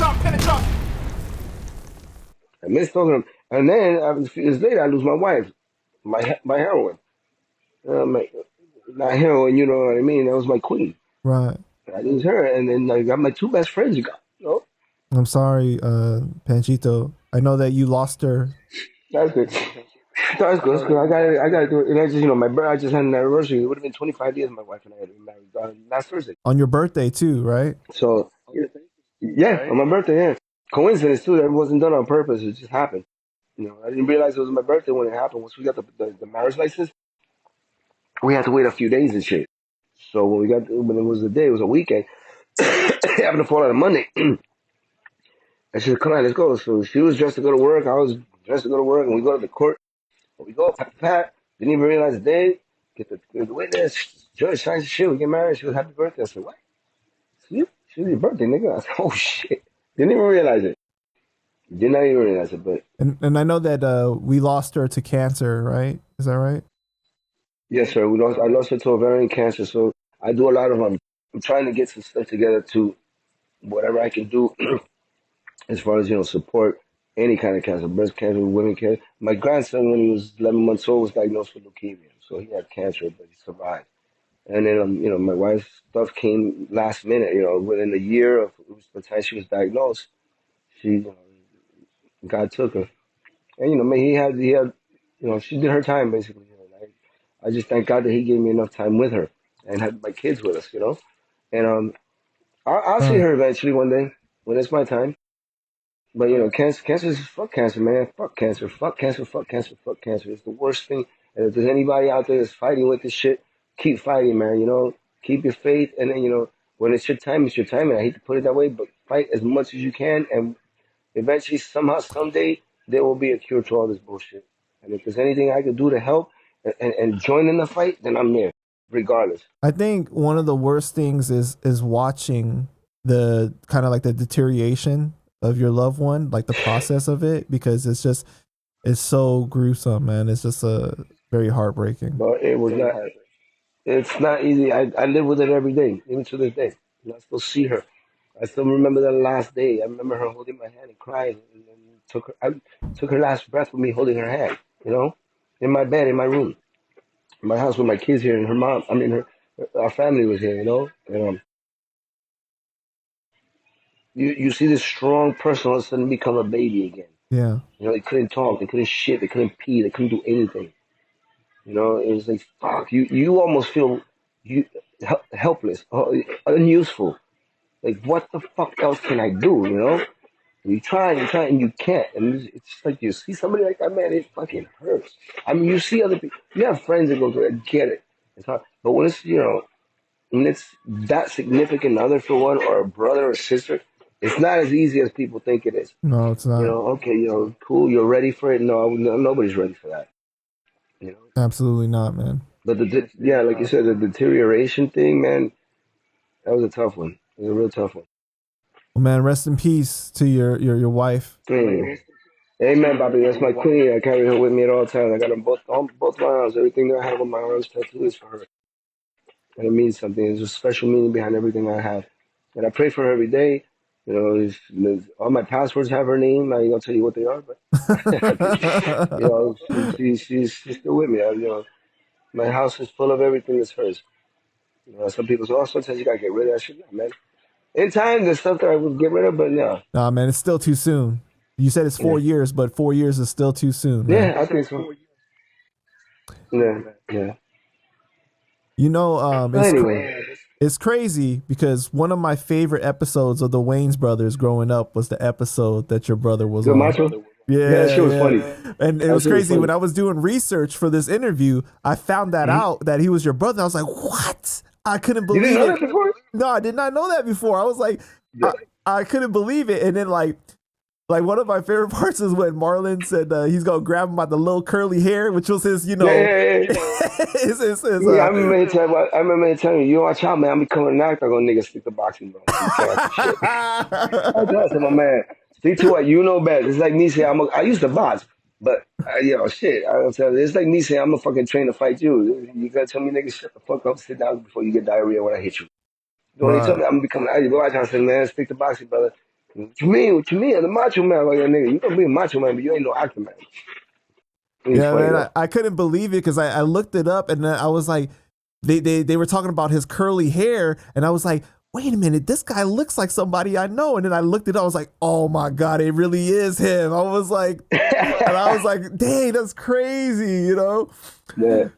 I missed talking to him. And then a few years later, I lose my wife, my heroin. My, not heroin, you know what I mean? That was my queen. Right. I lose her, and then I got my two best friends. You know, I'm sorry, Panchito. I know that you lost her that's good. That's good. That's good. I got to do it. And I just, I just had an anniversary. It would have been 25 years my wife and I had been married last Thursday. on your birthday too, right? So, yeah, on my birthday, yeah. Coincidence too. That wasn't done on purpose. It just happened. I didn't realize it was my birthday when it happened. Once we got the marriage license, we had to wait a few days and shit. So when it was the day, it was a weekend. It happened to fall on a Monday. And she said, "Come on, let's go." So she was dressed to go to work. I was dressed to go to work, and we go to the court. We go, pat, pat. Didn't even realize the day. Get the witness. Judge signs the shit. We get married. She was happy birthday. I said, "What? She was your birthday, nigga." I said, "Oh shit." Didn't even realize it. Did not even realize it. But And I know that we lost her to cancer, right? Is that right? yes, sir. I lost her to ovarian cancer. So I do a lot of I'm trying to get some stuff together to whatever I can do as far as support any kind of cancer, breast cancer, women cancer. My grandson, when he was 11 months old, was diagnosed with leukemia, so he had cancer, but he survived. And then, my wife's stuff came last minute. Within a year of the time she was diagnosed, she, God took her. And man, he had, she did her time basically. And I just thank God that He gave me enough time with her and had my kids with us. And I'll see Right. her eventually one day when it's my time. But cancer is fuck cancer, man. Fuck cancer. Fuck cancer. Fuck cancer. Fuck cancer. It's the worst thing. And if there's anybody out there that's fighting with this shit, keep fighting, man. Keep your faith. And then when it's your time, it's your time. And I hate to put it that way, but fight as much as you can. And eventually, somehow, someday, there will be a cure to all this bullshit. And if there's anything I can do to help and join in the fight, then I'm there, regardless. I think one of the worst things is watching the kind of like the deterioration of your loved one, like the process of it, because it's so gruesome, man. It's just very heartbreaking. But it was not. It's not easy. I live with it every day, even to this day. I still see her. I still remember the last day. I remember her holding my hand and crying, and then I took her last breath with me holding her hand. In my bed, in my room, in my house with my kids here, and her mom. I mean, our family was here. And you see this strong person all of a sudden become a baby again. Yeah. They couldn't talk, they couldn't shit, they couldn't pee, they couldn't do anything. It was like fuck. You almost feel you helpless, unuseful. Like, what the fuck else can I do? You try, and you can't. And it's just like you see somebody like that, man, it fucking hurts. I mean, you see other people, you have friends that go through it, I get it. It's hard. But when it's that significant other for one, or a brother or sister, it's not as easy as people think it is. No, it's not. Okay, cool, you're ready for it. No, nobody's ready for that. You know, Absolutely not, man. but yeah, like you said, the deterioration thing, man, that was a tough one. It was a real tough one. Well, man, rest in peace to your wife. Mm. Amen, Bobby. That's my queen. I carry her with me at all times. I got them on both my arms. Everything that I have on my arms tattooed is for her. And it means something. There's a special meaning behind everything I have. And I pray for her every day. All my passwords have her name. I ain't gonna tell you what they are, but she's still with me. My house is full of everything that's hers. Some people say, "Oh, sometimes you gotta get rid of that shit." Yeah, man. In time, there's stuff that I would get rid of, but no. Nah, man, it's still too soon. You said it's Yeah, 4 years, but 4 years is still too soon, man. yeah, I think so. Yeah, yeah. But anyway, it's crazy because one of my favorite episodes of the Wayne's Brothers growing up was the episode that your brother was good on. macho. Yeah, that Yeah, shit was funny. yeah. And it That was shit was crazy when funny. I was doing research for this interview, I found that Hmm. out that he was your brother. I was like, "What?" I couldn't You didn't believe know it. that before? No, I did not know that before. I was like, Yeah. I couldn't believe it. And then like one of my favorite parts is when Marlon said he's gonna grab him by the little curly hair, which was his, Yeah, yeah, yeah. his Yeah, I remember telling you, watch out, man. I'm becoming an actor. I'm gonna nigga stick to boxing, bro. You can't have some shit. I said, my man, stick to what you know best. It's like me saying I used to box, but shit. I don't tell you. It's like me saying I'm a fucking train to fight you. You gotta tell me, nigga, shut the fuck up, sit down before you get diarrhea when I hit you. When you tell Right. me I'm becoming, I go out and say, man, stick to boxing, brother. What you mean? The macho man, like that nigga. You gonna be a macho man, but you ain't no actor man. He's Yeah, funny man, though. I couldn't believe it because I looked it up and then I was like, they were talking about his curly hair, and I was like, wait a minute, this guy looks like somebody I know. And then I looked it up, I was like, oh my god, it really is him. I was like, and I was like, dang, that's crazy, you know? Yeah.